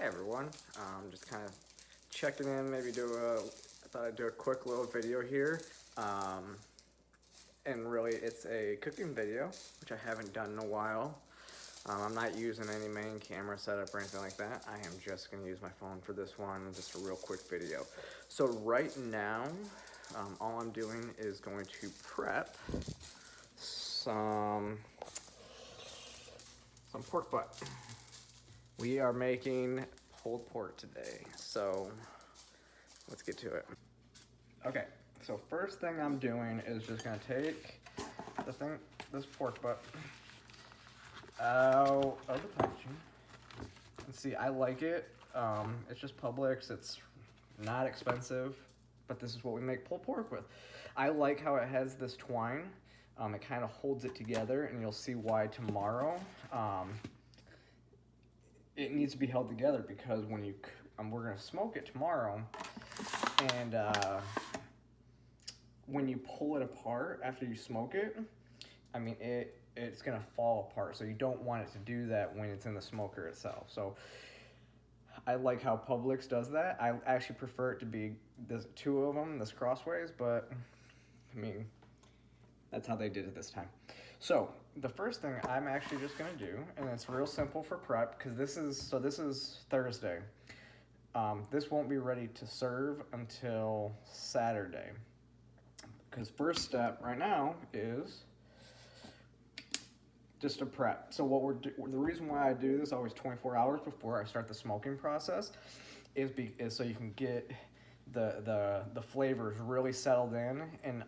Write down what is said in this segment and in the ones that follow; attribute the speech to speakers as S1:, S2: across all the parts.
S1: Hey everyone, just kind of checking in, maybe I thought I'd do a quick little video here. And really it's a cooking video, which I haven't done in a while. I'm not using any main camera setup or anything like that. I am just gonna use my phone for this one, just a real quick video. So right now, all I'm doing is going to prep some pork butt. We are making pulled pork today, so let's get to it. Okay, so first thing I'm doing is just gonna take this pork butt out of the packaging. And see, I like it. It's just Publix. It's not expensive, but this is what we make pulled pork with. I like how it has this twine. It kind of holds it together, and you'll see why tomorrow. It needs to be held together because when we're gonna smoke it tomorrow, and when you pull it apart after you smoke it, I mean it's gonna fall apart. So you don't want it to do that when it's in the smoker itself. So I like how Publix does that. I actually prefer it to be two of them, this crossways, but I mean that's how they did it this time. So the first thing I'm actually just gonna do, and it's real simple for prep, because this is Thursday. This won't be ready to serve until Saturday. Because first step right now is just a prep. So the reason why I do this always 24 hours before I start the smoking process is so you can get the flavors really settled in, and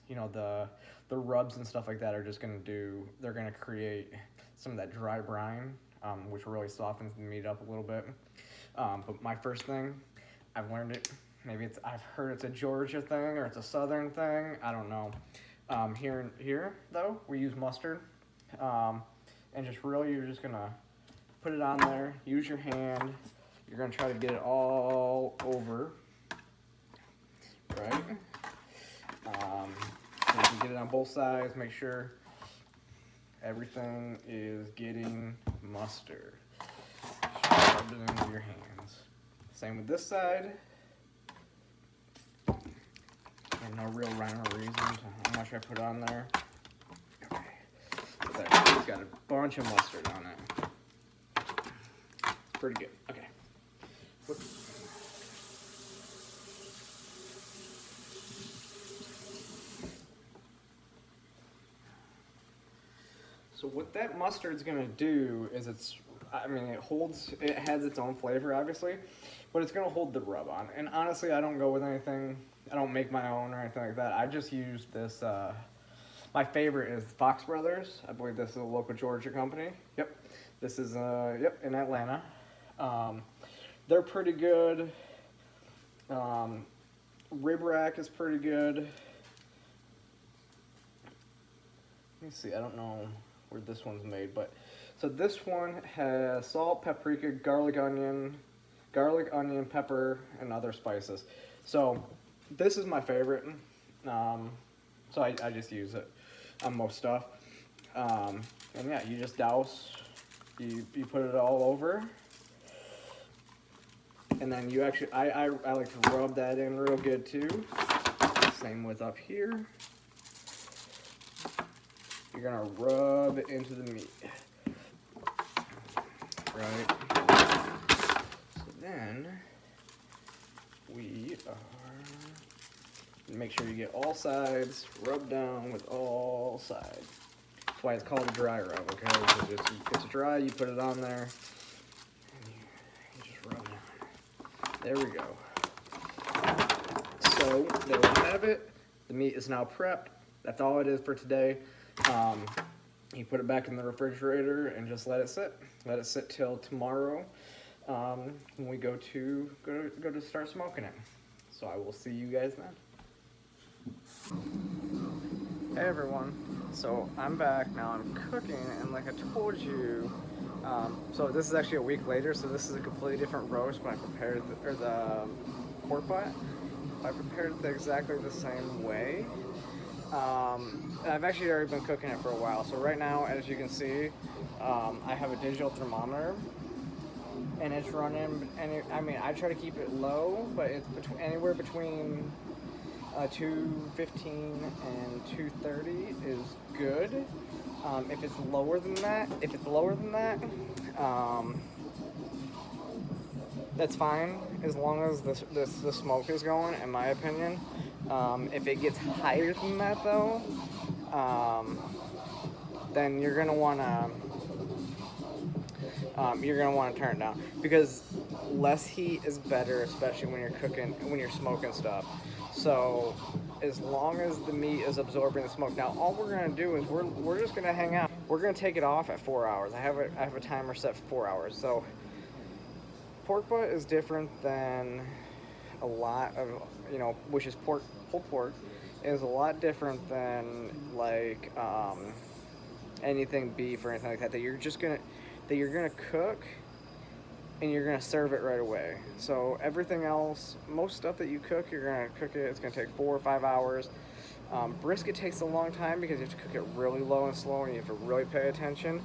S1: you know, the rubs and stuff like that are just they're gonna create some of that dry brine, which really softens the meat up a little bit. But my first thing, I've learned it, I've heard it's a Georgia thing or it's a Southern thing, I don't know. Here though, we use mustard, and you're just gonna put it on there, use your hand, you're gonna try to get it all over, right? So you can get it on both sides, make sure everything is getting mustard. Rub it into your hands. Same with this side. And no real rhyme or reason to how much I put on there. Okay. So there, it's got a bunch of mustard on it. It's pretty good. Okay. So what that mustard's gonna do is it has its own flavor obviously, but it's gonna hold the rub on. And honestly, I don't go with anything, I don't make my own or anything like that. I just use this, my favorite is Fox Brothers. I believe this is a local Georgia company. Yep, this is, in Atlanta. They're pretty good. Rib Rack is pretty good. Let me see, I don't know where this one's made, but so this one has salt, paprika, garlic, onion, pepper, and other spices. So this is my favorite. So I just use it on most stuff. And yeah, you just douse, you put it all over, and then you actually, I like to rub that in real good too. Same with up here. You're gonna rub it into the meat, right? So then make sure you get all sides rubbed down with all sides. That's why it's called a dry rub, okay? Because it's dry, you put it on there, and you just rub it on. There we go. So there we have it. The meat is now prepped. That's all it is for today. You put it back in the refrigerator and just let it sit. Let it sit till tomorrow, when we go to start smoking it. So I will see you guys then. Hey everyone, so I'm back now. I'm cooking, and like I told you, so this is actually a week later. So this is a completely different roast, but I prepared the pork butt. I prepared it exactly the same way. I've actually already been cooking it for a while. So right now, as you can see, I have a digital thermometer, and it's running. I mean, I try to keep it low, but it's anywhere between 215 and 230 is good. If it's lower than that, um, that's fine as long as the smoke is going, in my opinion. If it gets higher than that, though, then you're gonna wanna turn it down, because less heat is better, especially when you're smoking stuff. So as long as the meat is absorbing the smoke. Now all we're gonna do is we're just gonna hang out. We're gonna take it off at 4 hours. I have a timer set for 4 hours. So pork butt is different than a lot of, which is pulled pork is a lot different than like anything beef or anything like that. That you're gonna cook and you're gonna serve it right away. So everything else, most stuff that you cook, you're gonna cook it. It's gonna take 4 or 5 hours. Brisket takes a long time because you have to cook it really low and slow, and you have to really pay attention.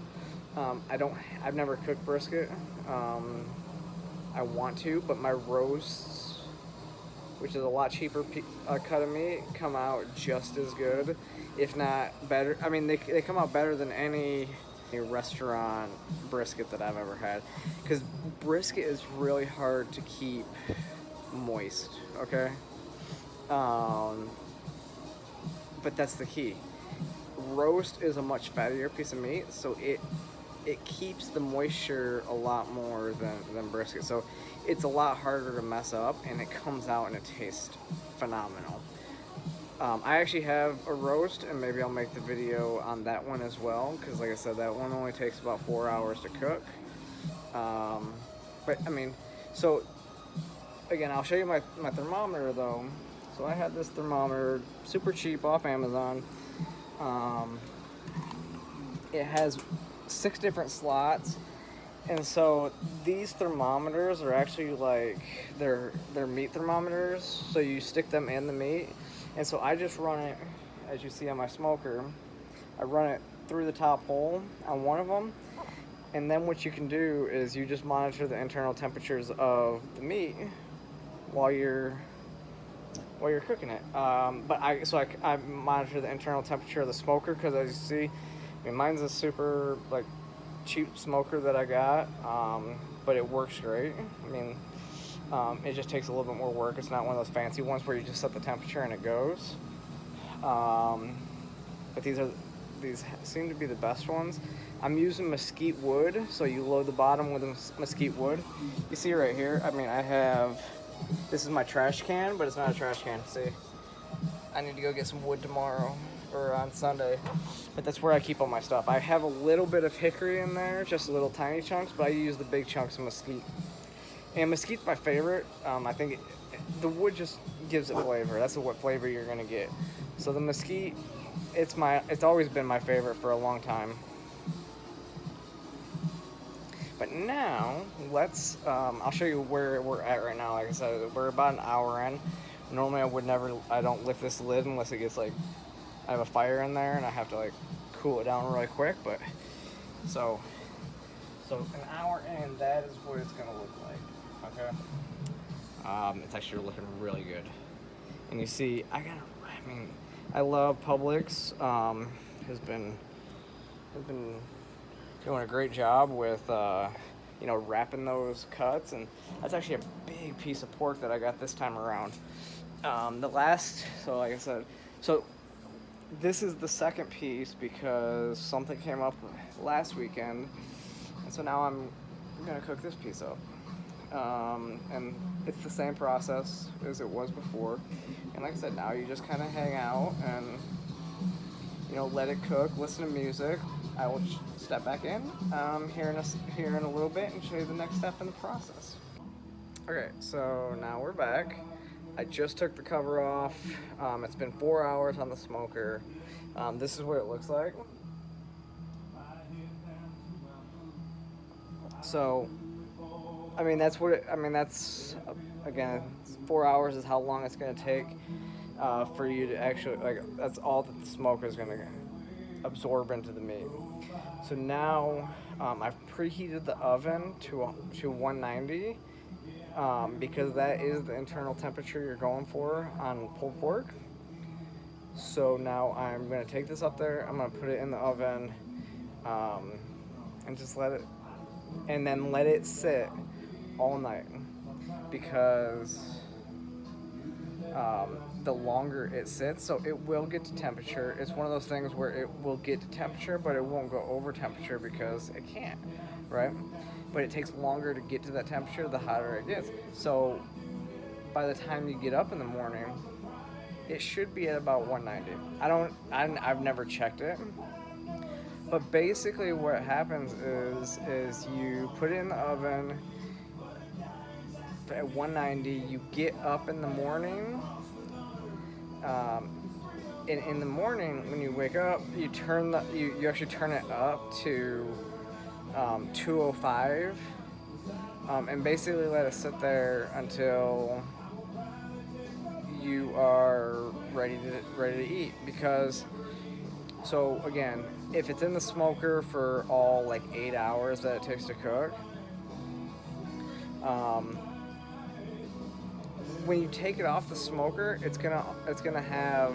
S1: I've never cooked brisket. I want to, but my roasts, which is a lot cheaper cut of meat, come out just as good, if not better. I mean, they come out better than any restaurant brisket that I've ever had, because brisket is really hard to keep moist, okay? But that's the key. Roast is a much fattier piece of meat, so it keeps the moisture a lot more than brisket. So it's a lot harder to mess up, and it comes out and it tastes phenomenal. I actually have a roast, and maybe I'll make the video on that one as well, because like I said, that one only takes about 4 hours to cook. But I mean, so again, I'll show you my thermometer though. So I had this thermometer, super cheap, off Amazon. It has 6 different slots, and so these thermometers are actually like they're meat thermometers. So you stick them in the meat, and so I just run it, as you see on my smoker. I run it through the top hole on one of them, and then what you can do is you just monitor the internal temperatures of the meat while you're cooking it. But I monitor the internal temperature of the smoker, because as you see, I mean, mine's a super like cheap smoker that I got, but it works great. I mean, it just takes a little bit more work. It's not one of those fancy ones where you just set the temperature and it goes. But these seem to be the best ones. I'm using mesquite wood, so you load the bottom with mesquite wood. You see right here, I mean, this is my trash can, but it's not a trash can. See, I need to go get some wood tomorrow or on Sunday, but that's where I keep all my stuff. I have a little bit of hickory in there, just little tiny chunks, but I use the big chunks of mesquite. And mesquite's my favorite. I think the wood just gives it flavor. That's what flavor you're gonna get. So the mesquite, it's always been my favorite for a long time. But now, I'll show you where we're at right now. Like I said, we're about an hour in. Normally I don't lift this lid unless it gets like, I have a fire in there and I have to like cool it down really quick. But, so an hour in, that is what it's gonna look like, okay? It's actually looking really good. And you see, I love Publix, has been doing a great job with wrapping those cuts, and that's actually a big piece of pork that I got this time around. So like I said, so this is the second piece because something came up last weekend, and so now I'm gonna cook this piece up. And it's the same process as it was before, and like I said, now you just kind of hang out and let it cook, listen to music. I will step back in here in a little bit and show you the next step in the process. Okay, so now we're back. I just took the cover off. It's been 4 hours on the smoker. This is what it looks like. So, again, 4 hours is how long it's gonna take for you to actually, that's all that the smoker is gonna absorb into the meat. So now I've preheated the oven to 190 because that is the internal temperature you're going for on pulled pork. So now I'm gonna take this up there. I'm gonna put it in the oven um, and just let it sit all night because the longer it sits, so it will get to temperature. It's one of those things where it will get to temperature, but it won't go over temperature because it can't, right? But it takes longer to get to that temperature the hotter it gets. So by the time you get up in the morning, it should be at about 190. I've never checked it, but basically what happens is you put it in the oven at 190. You get up in the morning. In the morning when you wake up, you actually turn it up to 205, and basically let it sit there until you are ready to eat. Because so again, if it's in the smoker for all like 8 hours that it takes to cook, when you take it off the smoker, it's gonna have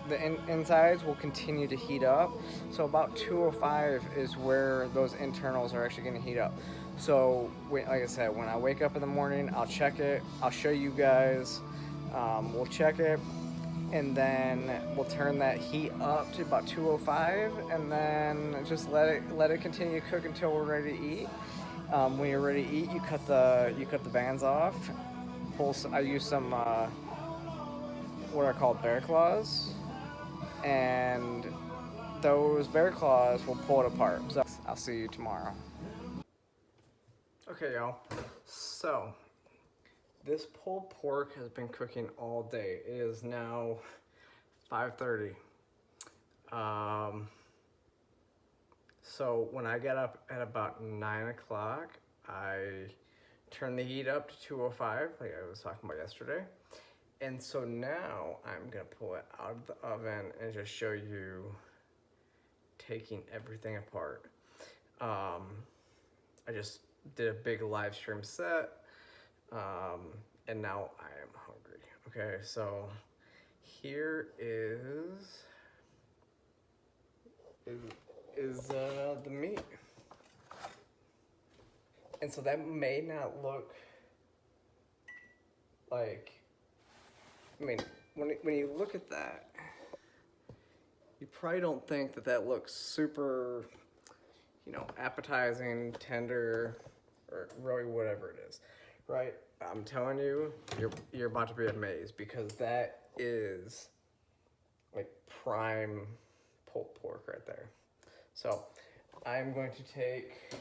S1: the insides will continue to heat up. So about 205 is where those internals are actually gonna heat up. So like I said, when I wake up in the morning, I'll check it. I'll show you guys. We'll check it, and then we'll turn that heat up to about 205, and then just let it continue to cook until we're ready to eat. When you're ready to eat, you cut the bands off. I use some what are called bear claws, and those bear claws will pull it apart. So I'll see you tomorrow. Okay, y'all. So this pulled pork has been cooking all day. It is now 5:30. So when I get up at about 9 o'clock, I turn the heat up to 205, like I was talking about yesterday. And so now I'm gonna pull it out of the oven and just show you taking everything apart. I just did a big live stream set, and now I am hungry. Okay, so here is the meat. And so that may not look like, I mean, when you look at that, you probably don't think that looks super, appetizing, tender, or really whatever it is, right? I'm telling you, you're about to be amazed, because that is like prime pulled pork right there. So I'm going to take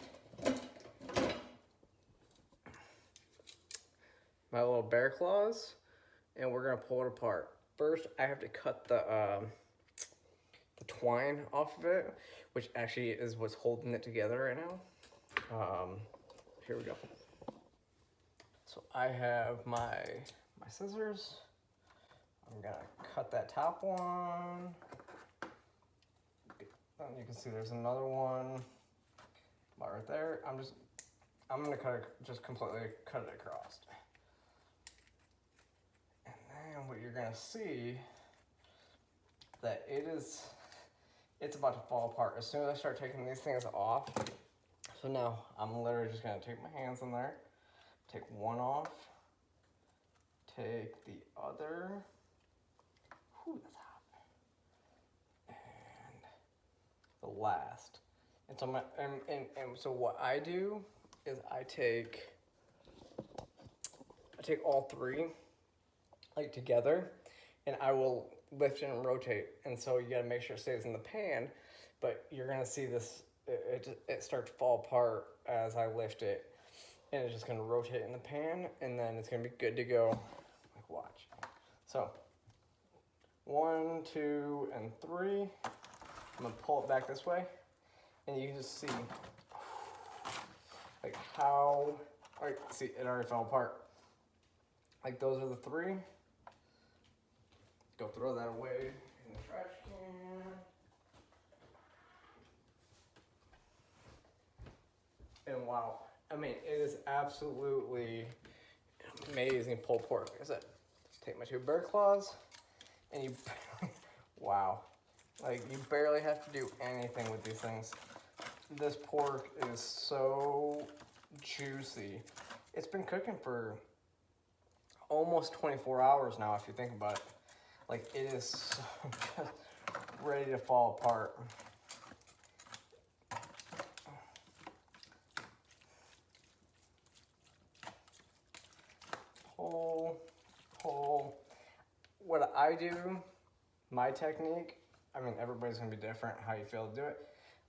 S1: my little bear claws, and we're gonna pull it apart. First, I have to cut the twine off of it, which actually is what's holding it together right now. Here we go. So I have my scissors. I'm gonna cut that top one. And you can see there's another one about right there. I'm gonna just completely cut it across. And then what you're gonna see, that it's about to fall apart as soon as I start taking these things off. So now I'm literally just gonna take my hands in there, take one off, take the other. Whew, that's hot. And the last. And so so what I do is I take all three like together, and I will lift and rotate. And so you gotta make sure it stays in the pan, but you're gonna see this, it start to fall apart as I lift it, and it's just gonna rotate in the pan, and then it's gonna be good to go. Like, watch. So 1, 2, and 3. I'm gonna pull it back this way, and you can just see like how, like, see, it already fell apart. Like, those are the 3. Go throw that away in the trash can. wow. I mean, it is absolutely amazing pulled pork. Like I said, take my 2 bear claws, and you, wow. Like, you barely have to do anything with these things. This pork is so juicy. It's been cooking for almost 24 hours now, if you think about it. Like, it is so just ready to fall apart. Pull. What I do, my technique, I mean, everybody's gonna be different how you feel to do it.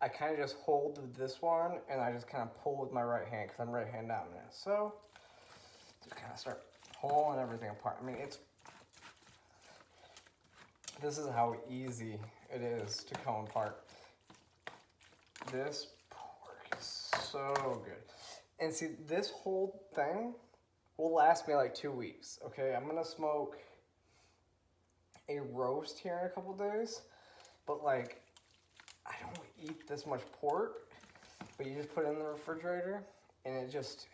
S1: I kind of just hold this one and I just kind of pull with my right hand because I'm right-hand dominant. So, just kind of start pulling everything apart. I mean, this is how easy it is to come apart. This pork is so good. And see, this whole thing will last me like 2 weeks, okay? I'm gonna smoke a roast here in a couple days, but like, I don't eat this much pork, but you just put it in the refrigerator and it just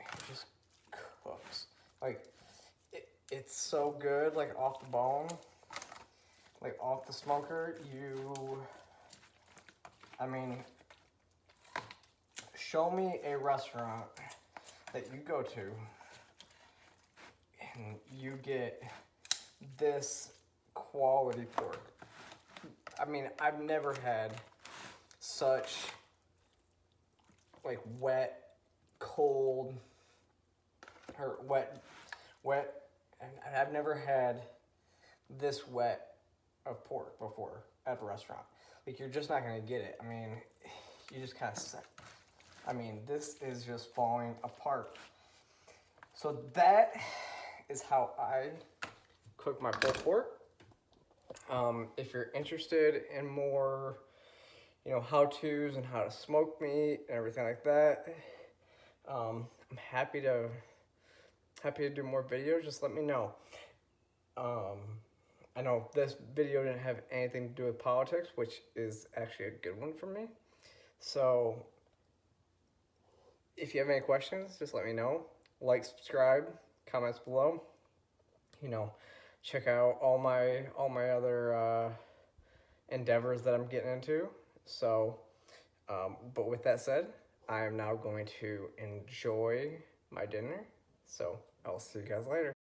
S1: cooks. Like, it's so good, like off the bone, like off the smoker. I mean, show me a restaurant that you go to and you get this quality pork. I mean, I've never had such like wet, cold, or wet, and I've never had this wet of pork before at a restaurant. Like, you're just not gonna get it. I mean, you just kind of, I mean, this is just falling apart. So that is how I cook my pulled pork. If you're interested in more, you know, how-tos and how to smoke meat and everything like that, I'm happy to do more videos. Just let me know. I know this video didn't have anything to do with politics, which is actually a good one for me. So if you have any questions, just let me know. Like, subscribe, comments below. You know, check out all my other endeavors that I'm getting into. So, but with that said, I am now going to enjoy my dinner. So I'll see you guys later.